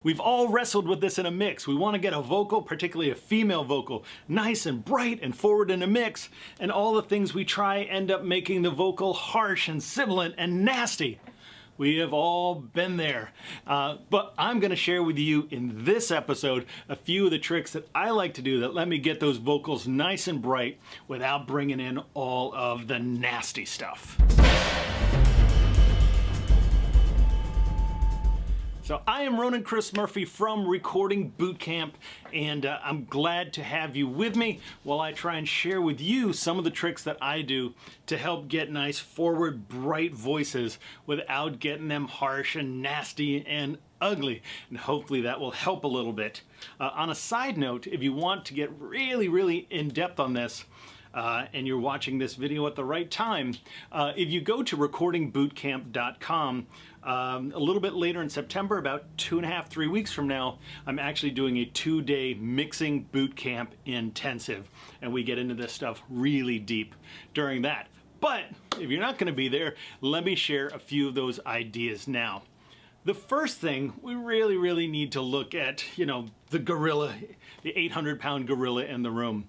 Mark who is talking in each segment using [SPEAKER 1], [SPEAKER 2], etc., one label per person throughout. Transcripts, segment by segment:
[SPEAKER 1] We've all wrestled with this in a mix. We want to get a vocal, particularly a female vocal, nice and bright and forward in a mix, and all the things we try end up making the vocal harsh and sibilant and nasty. We have all been there. But I'm going to share with you in this episode a few of the tricks that I like to do that let me get those vocals nice and bright without bringing in all of the nasty stuff. So I am Ronan Chris Murphy from Recording Bootcamp, and I'm glad to have you with me while I try and share with you some of the tricks that I do to help get nice, forward, bright voices without getting them harsh and nasty and ugly. And hopefully that will help a little bit. On a side note, if you want to get really in depth on this, and you're watching this video at the right time, if you go to recordingbootcamp.com, a little bit later in September, about 2.5, 3 weeks from now, I'm actually doing a 2-day mixing boot camp intensive, and we get into this stuff really deep during that. But if you're not going to be there, let me share a few of those ideas now. The first thing, we really need to look at, the gorilla, the 800-pound gorilla in the room.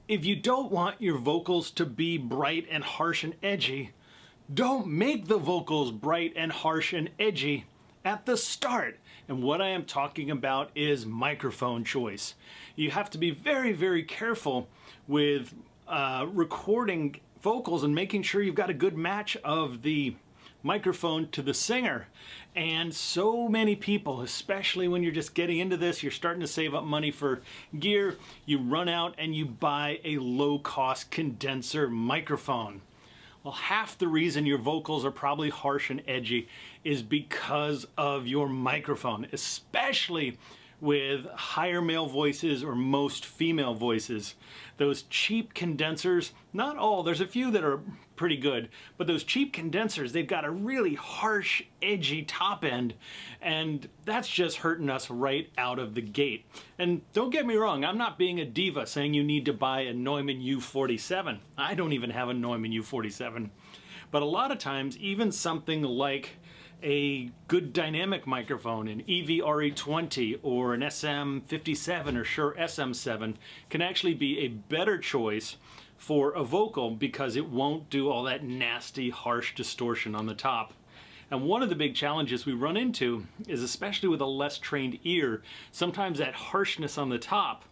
[SPEAKER 1] If you don't want your vocals to be bright and harsh and edgy, don't make the vocals bright and harsh and edgy at the start. And what I am talking about is microphone choice. You have to be very careful with recording vocals and making sure you've got a good match of the microphone to the singer. And so many people, especially when you're just getting into this, you're starting to save up money for gear, you run out and you buy a low-cost condenser microphone. Well, half the reason your vocals are probably harsh and edgy is because of your microphone, especially with higher male voices or most female voices. Those cheap condensers, not all, there's a few that are pretty good, but those cheap condensers, they've got a really harsh, edgy top end, and that's just hurting us right out of the gate. And don't get me wrong, I'm not being a diva saying you need to buy a Neumann U47. I don't even have a Neumann U47. But a lot of times, even something like a good dynamic microphone, an EV-RE20 or an SM57 or Shure SM7 can actually be a better choice for a vocal because it won't do all that nasty, harsh distortion on the top. And one of the big challenges we run into is, especially with a less trained ear, sometimes that harshness on the top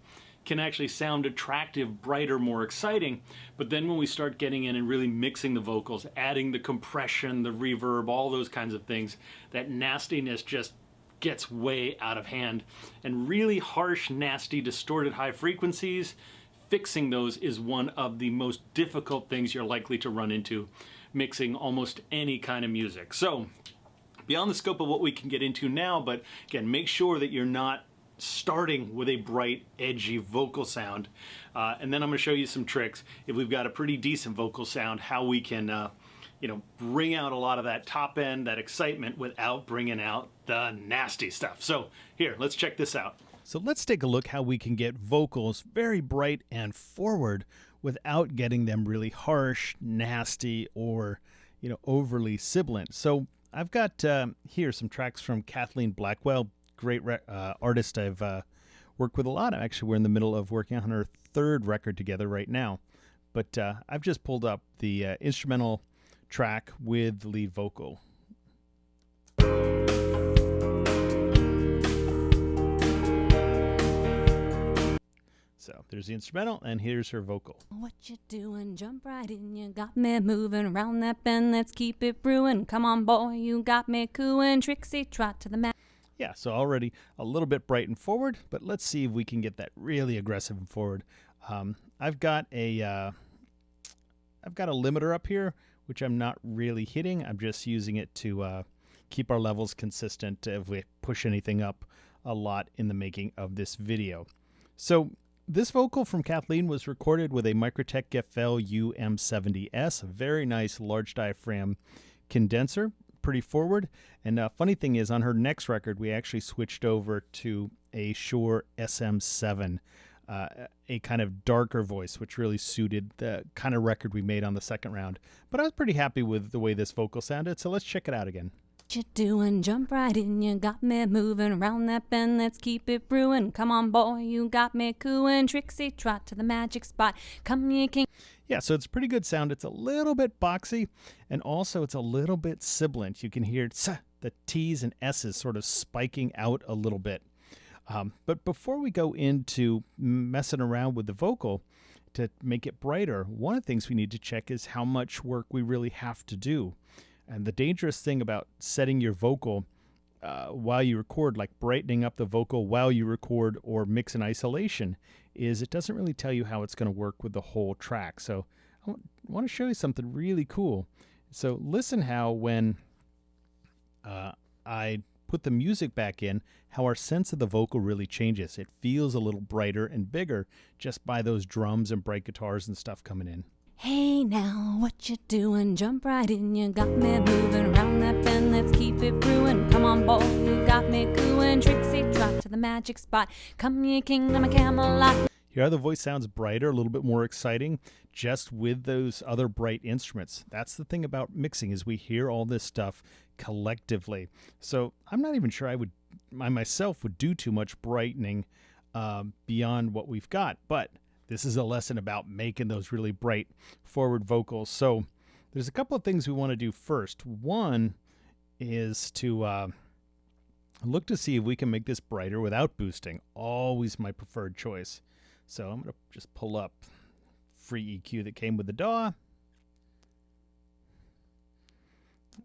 [SPEAKER 1] can actually sound attractive, brighter, more exciting. But then when we start getting in and really mixing the vocals, adding the compression, the reverb, all those kinds of things, that nastiness just gets way out of hand. And really harsh, nasty, distorted high frequencies, fixing those is one of the most difficult things you're likely to run into mixing almost any kind of music. So, beyond the scope of what we can get into now, but again, make sure that you're not starting with a bright, edgy vocal sound. And then I'm going to show you some tricks, if we've got a pretty decent vocal sound, how we can bring out a lot of that top end, that excitement, without bringing out the nasty stuff. So here, let's check this out. So let's take a look how we can get vocals very bright and forward without getting them really harsh, nasty, or overly sibilant. So I've got here some tracks from Kathleen Blackwell, great artist I've worked with a lot. Actually, we're in the middle of working on her 3rd record together right now. But I've just pulled up the instrumental track with the lead vocal. So there's the instrumental, and here's her vocal.
[SPEAKER 2] What you doing? Jump right in, you got me moving around that bend, let's keep it brewing. Come on, boy, you got me cooing. Trixie, trot to the mat.
[SPEAKER 1] Yeah, so already a little bit bright and forward, but let's see if we can get that really aggressive and forward. I've got a limiter up here, which I'm not really hitting. I'm just using it to keep our levels consistent if we push anything up a lot in the making of this video. So this vocal from Kathleen was recorded with a Microtech FL UM70S, a very nice large diaphragm condenser, pretty forward. And funny thing is, on her next record, we actually switched over to a Shure SM7, a kind of darker voice, which really suited the kind of record we made on the second round. But I was pretty happy with the way this vocal sounded, so let's check it out again.
[SPEAKER 2] What you doing? Jump right in, you got me moving around that bend, let's keep it brewing. Come on, boy, you got me cooing. Trixie, trot to the magic spot. Come, ye king.
[SPEAKER 1] Yeah, so it's pretty good sound. It's a little bit boxy, and also it's a little bit sibilant. You can hear the T's and S's sort of spiking out a little bit. But before we go into messing around with the vocal to make it brighter, one of the things we need to check is how much work we really have to do. And the dangerous thing about setting your vocal while you record, like brightening up the vocal while you record or mix in isolation, is it doesn't really tell you how it's going to work with the whole track. So I want to show you something really cool. So listen how when I put the music back in, how our sense of the vocal really changes. It feels a little brighter and bigger just by those drums and bright guitars and stuff coming in.
[SPEAKER 2] Hey now, what you doing? Jump right in, you got me moving around that bend, let's keep it brewing. Come on, boy, you got me cooing. Trixie, trot to the magic spot. Come, ye kingdom of Camelot.
[SPEAKER 1] Here the voice sounds brighter, a little bit more exciting, just with those other bright instruments. That's the thing about mixing, is we hear all this stuff collectively. So I'm not even sure I myself would do too much brightening beyond what we've got, but this is a lesson about making those really bright forward vocals. So there's a couple of things we want to do first. One is to look to see if we can make this brighter without boosting. Always my preferred choice. So I'm going to just pull up free EQ that came with the DAW.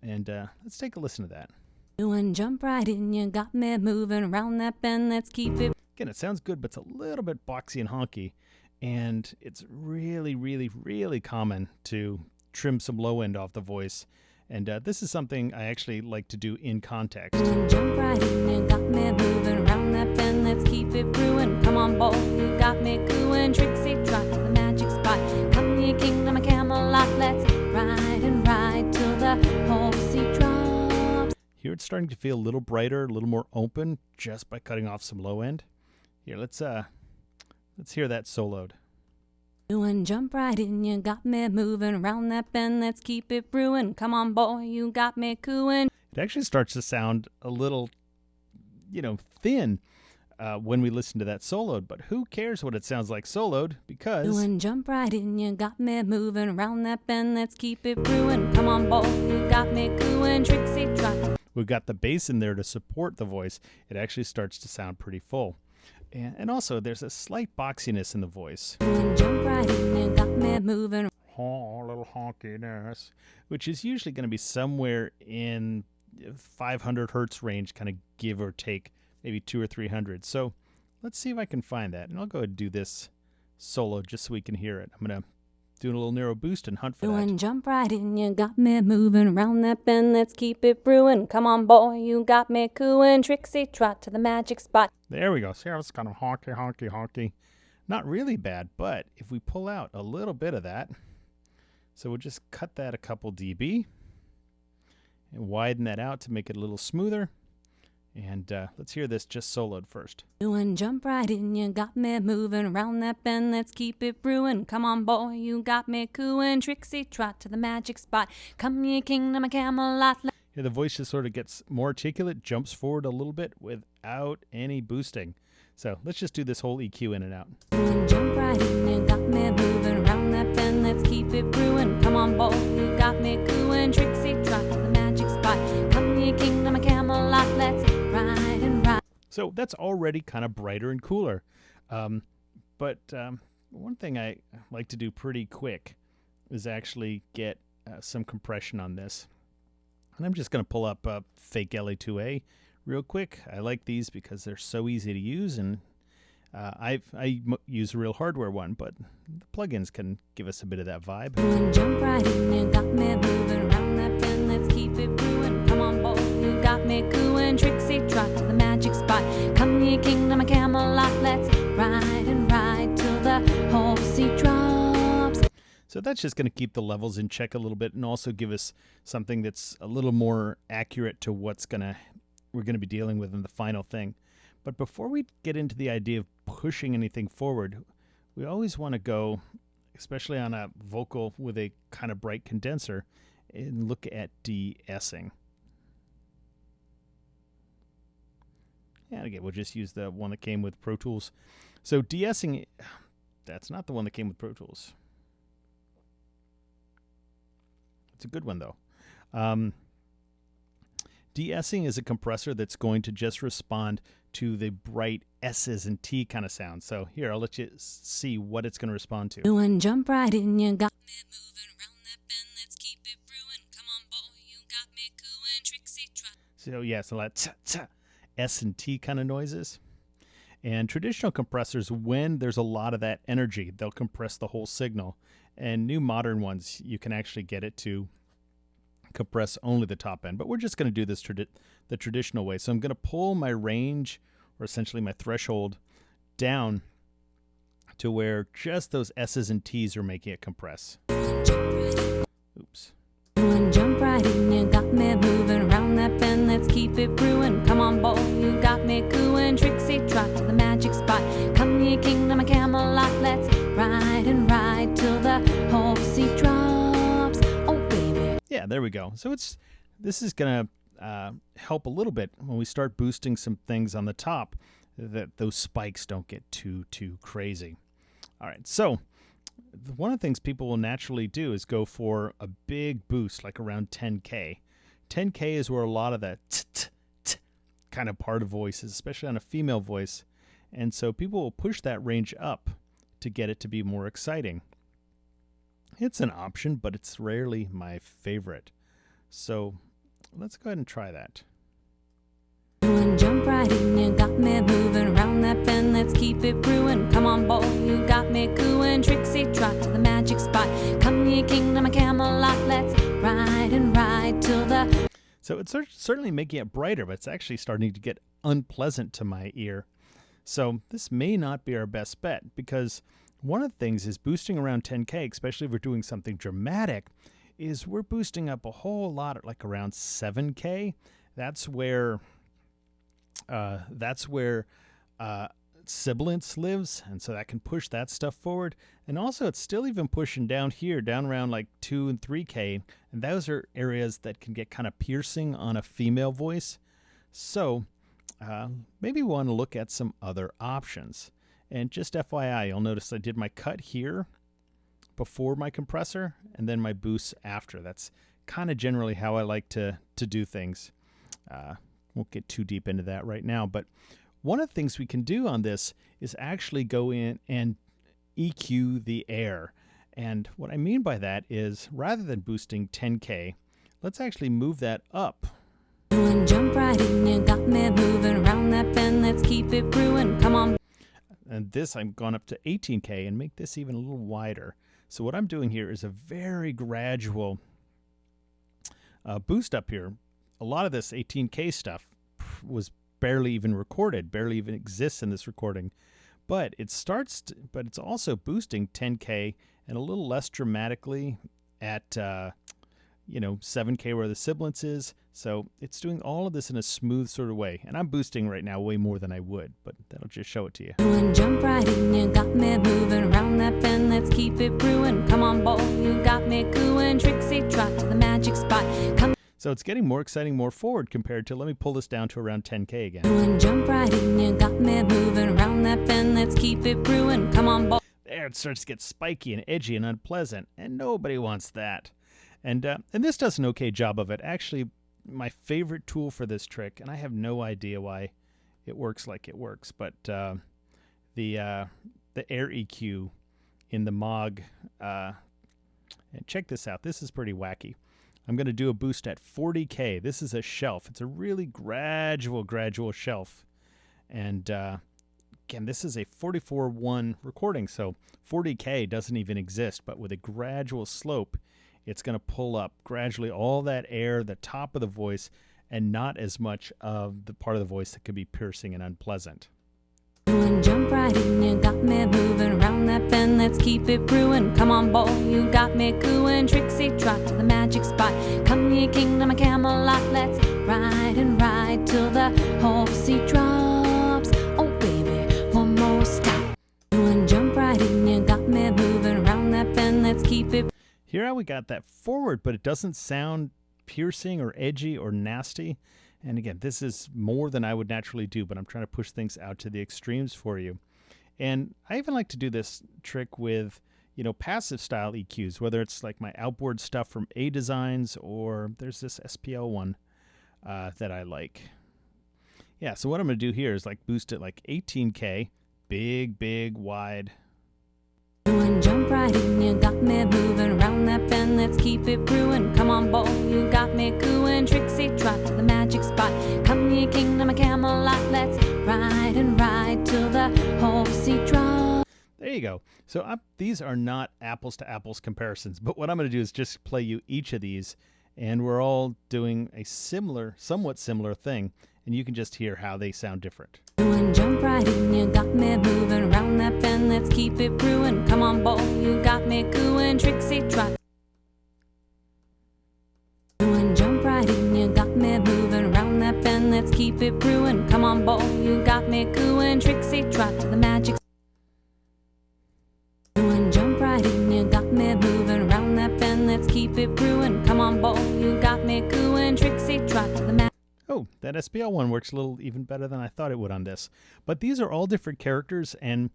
[SPEAKER 1] And let's take a listen to that.
[SPEAKER 2] Doing jump right in, you got me moving around that bend, let's keep it.
[SPEAKER 1] Again, it sounds good, but it's a little bit boxy and honky. And it's really, really, really common to trim some low end off the voice. And this is something I actually like to do in context.
[SPEAKER 2] Jump right in, you got me moving around that bend, let's keep it brewing. Come on, boy, you got me cooing. Trixie, trot to the magic spot. Come, ye kingdom of Camelot, let's ride and ride till the whole sea drops.
[SPEAKER 1] Here it's starting to feel a little brighter, a little more open, just by cutting off some low end. Here, let's hear that soloed.
[SPEAKER 2] Doing jump right in, you got me moving around that bend, let's keep it brewing. Come on, boy, you got me cooing.
[SPEAKER 1] It actually starts to sound a little, thin when we listen to that soloed, but who cares what it sounds like soloed, because...
[SPEAKER 2] Doing jump right in, you got me moving around that bend, let's keep it brewing. Come on, boy, you got me cooing. Trixie, trot.
[SPEAKER 1] We've got the bass in there to support the voice. It actually starts to sound pretty full. And also, there's a slight boxiness in the voice.
[SPEAKER 2] Jump right in, you got me moving.
[SPEAKER 1] Oh, a little honkiness, which is usually going to be somewhere in 500 hertz range, kind of give or take, maybe 200 or 300. So let's see if I can find that. And I'll go ahead and do this solo just so we can hear it. I'm going to do a little narrow boost and hunt for that.
[SPEAKER 2] Jump right in, you got me moving around that bend, let's keep it brewing. Come on, boy, you got me cooing. Trixie, trot to the magic spot.
[SPEAKER 1] There we go. See how it's kind of honky, honky, honky. Not really bad, but if we pull out a little bit of that, so we'll just cut that a couple dB and widen that out to make it a little smoother. And let's hear this just soloed first.
[SPEAKER 2] Doing jump right in, you got me moving around that bend, let's keep it brewing. Come on, boy, you got me cooing. Trixie, trot to the magic spot. Come, ye kingdom of Camelot.
[SPEAKER 1] Here the voice just sort of gets more articulate, jumps forward a little bit without any boosting. So let's just do this whole EQ in and out.
[SPEAKER 2] Doing jump right in, you got me moving around that bend, let's keep it brewing. Come on, boy, you got me cooing. Trixie, trot to the magic spot. Come, ye kingdom of Camelot, let's ride and ride.
[SPEAKER 1] So that's already kind of brighter and cooler. But one thing I like to do pretty quick is actually get some compression on this. And I'm just going to pull up fake LA2A real quick. I like these because they're so easy to use, and I use a real hardware one, but the plugins can give us a bit of that vibe.
[SPEAKER 2] Jump right in, you got me moving around that bend, let's keep it brewing. Come on, boy, you got me cooing. Trixie, trot to the magic spot. Come, ye kingdom of Camelot, let's ride and ride till the whole sea drops.
[SPEAKER 1] So that's just going to keep the levels in check a little bit and also give us something that's a little more accurate to we're going to be dealing with in the final thing. But before we get into the idea of pushing anything forward, we always want to go, especially on a vocal with a kind of bright condenser, and look at de-essing. And again, we'll just use the one that came with Pro Tools. So Deessing, that's not the one that came with Pro Tools. It's a good one, though. Deessing is a compressor that's going to just respond to the bright S's and T kind of sound. So here, I'll let you see what it's going to respond to.
[SPEAKER 2] And jump right in, you got me moving around that bend, let's keep it brewing. Come on, boy, you got me cooing, Trixie, try.
[SPEAKER 1] So yeah, so that t-t, S and T kind of noises. And traditional compressors, when there's a lot of that energy, they'll compress the whole signal. And new modern ones, you can actually get it to compress only the top end. But we're just going to do this the traditional way. So I'm going to pull my range, or essentially my threshold, down to where just those S's and T's are making it compress. Oops.
[SPEAKER 2] And jump right in, you got me moving around that bend, let's keep it brewing. Come on, boy, you got me cooing, Trixie, trot to the magic spot. Come, ye kingdom of Camelot, let's ride and ride till the whole sea drops. Oh, baby.
[SPEAKER 1] Yeah, there we go. So this is going to help a little bit when we start boosting some things on the top, that those spikes don't get too crazy. All right, so one of the things people will naturally do is go for a big boost, like around 10K. 10K is where a lot of that t kind of part of voice is, especially on a female voice. And so people will push that range up to get it to be more exciting. It's an option, but it's rarely my favorite. So let's go ahead and try that.
[SPEAKER 2] And jump right in, you got me moving around that bend, let's keep it brewing. Come on, boy, you got me cooing, Trixie, trot to the magic spot. Come, ye kingdom of Camelot, let's ride and ride till the...
[SPEAKER 1] So it's certainly making it brighter, but it's actually starting to get unpleasant to my ear. So this may not be our best bet, because one of the things is boosting around 10K, especially if we're doing something dramatic, is we're boosting up a whole lot at like around 7K. That's where Sibilance lives, and so that can push that stuff forward. And also, it's still even pushing down here, down around like 2 and 3K, and those are areas that can get kind of piercing on a female voice. So maybe we want to look at some other options. And just FYI, you'll notice I did my cut here before my compressor, and then my boost after. That's kind of generally how I like to do things. Won't get too deep into that right now, but one of the things we can do on this is actually go in and EQ the air. And what I mean by that is, rather than boosting 10K, let's actually move that up.
[SPEAKER 2] And jump right in, you got me moving around that bend, let's keep it brewing. Come on.
[SPEAKER 1] And this, I've gone up to 18K and make this even a little wider. So what I'm doing here is a very gradual boost up here. A lot of this 18K stuff was barely even recorded, barely even exists in this recording. But it starts, but it's also boosting 10K and a little less dramatically at, 7K where the Sibilance is. So it's doing all of this in a smooth sort of way. And I'm boosting right now way more than I would, but that'll just show it to you.
[SPEAKER 2] And jump right in, you got me moving around that bend, let's keep it brewing. Come on, boy, you got me cooing, Trixie, trot to the magic spot. Come.
[SPEAKER 1] So it's getting more exciting, more forward compared to, let me pull this down to around 10K again.
[SPEAKER 2] And jump right in, you got me moving around that bend, let's keep it brewing. Come on, boy.
[SPEAKER 1] There it starts to get spiky and edgy and unpleasant, and nobody wants that. And this does an okay job of it. Actually, my favorite tool for this trick, and I have no idea why it works like it works, but the air EQ in the MOG, and check this out. This is pretty wacky. I'm going to do a boost at 40K. This is a shelf. It's a really gradual shelf. And again, this is a 44.1 recording, so 40K doesn't even exist. But with a gradual slope, it's going to pull up gradually all that air, the top of the voice, and not as much of the part of the voice that could be piercing and unpleasant.
[SPEAKER 2] And jump right in, you got me moving around that bend, let's keep it brewing. Come on, boy, you got me cooing, Trixie, trot to the magic spot. Come, ye kingdom of Camelot, let's ride and ride till the whole sea drops. Oh, baby, one more stop. And jump right in, you got me moving around that bend, let's keep it.
[SPEAKER 1] Here we got that forward, but it doesn't sound piercing or edgy or nasty. And again, this is more than I would naturally do, but I'm trying to push things out to the extremes for you. And I even like to do this trick with, you know, passive style EQs, whether it's like my outboard stuff from A Designs, or there's this SPL one that I like. Yeah, so what I'm going to do here is like boost it like 18K, big, wide.
[SPEAKER 2] And jump right in, you got me moving around that bend, let's keep it brewing. Come on, boy, you got me cooing. Trixie, trot to the magic spot. Come, ye kingdom of Camelot, let's ride and ride till the horsey drops.
[SPEAKER 1] There you go. So these are not apples to apples comparisons, but what I'm going to do is just play you each of these, and we're all doing a similar, somewhat similar thing, and you can just hear how they sound different.
[SPEAKER 2] And jump right in, you got me moving around that bend, let's keep it brewing. Come on, boy, you got me cooing. Trixie, trot. And jump right in, you got me moving around that bend, let's keep it brewing. Come on, boy, you got me cooing. Trixie, trot to the magic. And jump right in, you got me moving around that bend, let's keep it brewing. Come on, boy, you got me cooing. Trixie, trot to the magic.
[SPEAKER 1] Oh, that SPL one works a little even better than I thought it would on this. But these are all different characters, and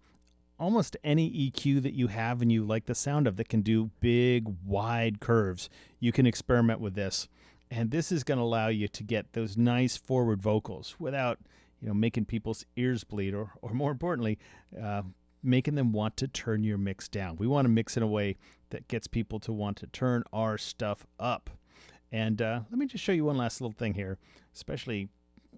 [SPEAKER 1] almost any EQ that you have and you like the sound of that can do big, wide curves, you can experiment with this. And this is going to allow you to get those nice forward vocals without, you know, making people's ears bleed, or more importantly, making them want to turn your mix down. We want to mix in a way that gets people to want to turn our stuff up. And let me just show you one last little thing here, especially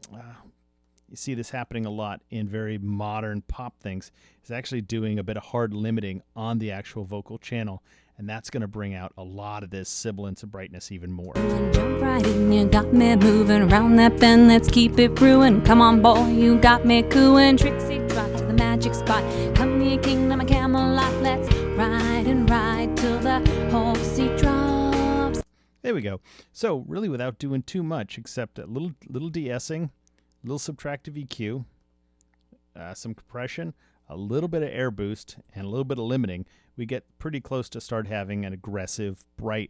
[SPEAKER 1] you see this happening a lot in very modern pop things, is actually doing a bit of hard limiting on the actual vocal channel, and that's going to bring out a lot of this sibilance and brightness even more.
[SPEAKER 2] Jump right in, you got me moving around that bend, let's keep it brewing. Come on, boy, you got me cooing. Trixie, trot to the magic spot. Come, ye kingdom of Camelot, let's ride and ride till the horsey drops.
[SPEAKER 1] There we go. So really, without doing too much, except a little de-essing, a little subtractive EQ, some compression, a little bit of air boost, and a little bit of limiting, we get pretty close to start having an aggressive, bright,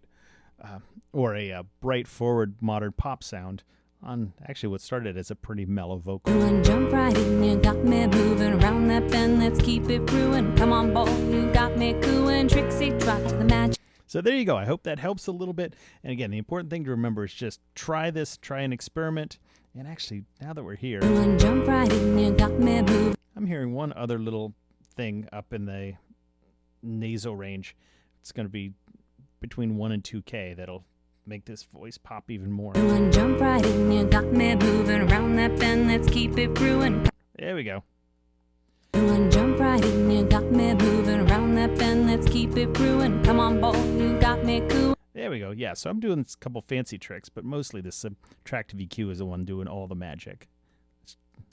[SPEAKER 1] or a bright forward modern pop sound on actually what started as a pretty mellow vocal.
[SPEAKER 2] And jump right in, you got me moving around that bend, let's keep it brewing. Come on, boy, you got me cooing. Trixie, trot to the magic.
[SPEAKER 1] So there you go. I hope that helps a little bit. And again, the important thing to remember is just try this, try an experiment. And actually, now that we're here,
[SPEAKER 2] And jump right in, you got me moving.
[SPEAKER 1] I'm hearing one other little thing up in the nasal range. It's going to be between 1 and 2K that'll make this voice pop even more.
[SPEAKER 2] And jump right in, you got me moving around that bend, let's keep it brewing.
[SPEAKER 1] There we go.
[SPEAKER 2] And jump right in, you got me moving around that bend, let's keep it brewing. Come on, boy, you got me cool.
[SPEAKER 1] There we go. Yeah, so I'm doing a couple fancy tricks, but mostly the subtractive EQ is the one doing all the magic.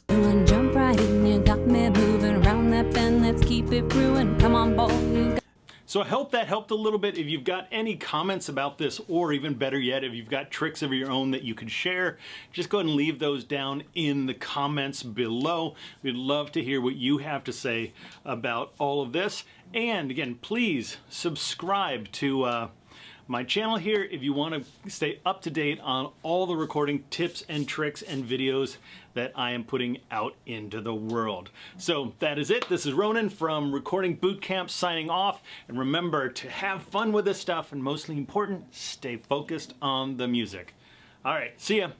[SPEAKER 2] And jump right in, you got me moving around that bend, let's keep it brewing. Come on, boy, you got.
[SPEAKER 1] So I hope that helped a little bit. If you've got any comments about this, or even better yet, if you've got tricks of your own that you could share, just go ahead and leave those down in the comments below. We'd love to hear what you have to say about all of this. And again, please subscribe to my channel here if you want to stay up to date on all the recording tips and tricks and videos that I am putting out into the world. So that is it. This is Ronan from Recording Bootcamp signing off. And remember to have fun with this stuff, and mostly important, stay focused on the music. All right, see ya.